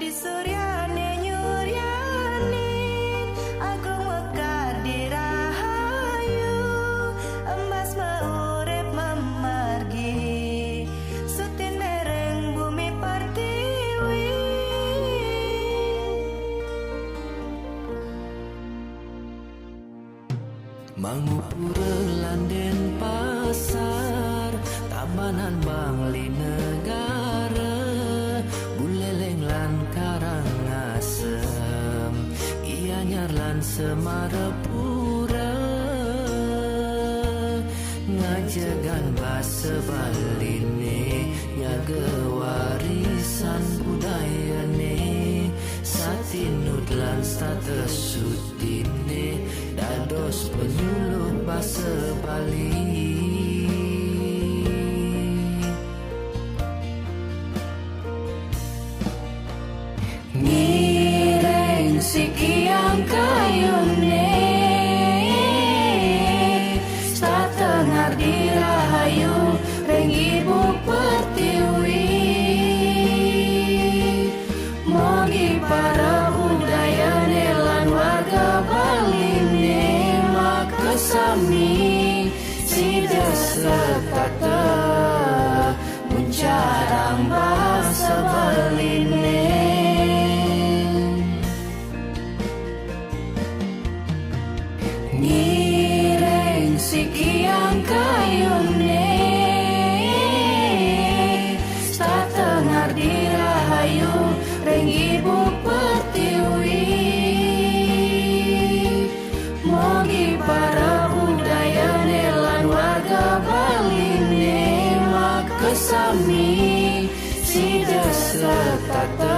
di suryane nyuryanin agung mekar dirahayu emas maurep memargi sutin mereng bumi pertiwi Mangupura landen pasar Tabanan Bangli negara Buleleng lan Karangasem Gianyar lan Semarapura Ngajegan basa baline Nyaga warisan budayane Satinud lan status sutine Dados penyuluh basa Bali Ngireng sikiang kayune Satengar dirahayu Reng ibu pertiwi Mogi para budaya nelan warga Bali Maka sami sida sekata Mencarang bahasa Baline Ngireng sikiang kayune Satengar dirahayu Reng ibu pertiwi Mogi para budaya nelan warga Bali Maka sami sida setata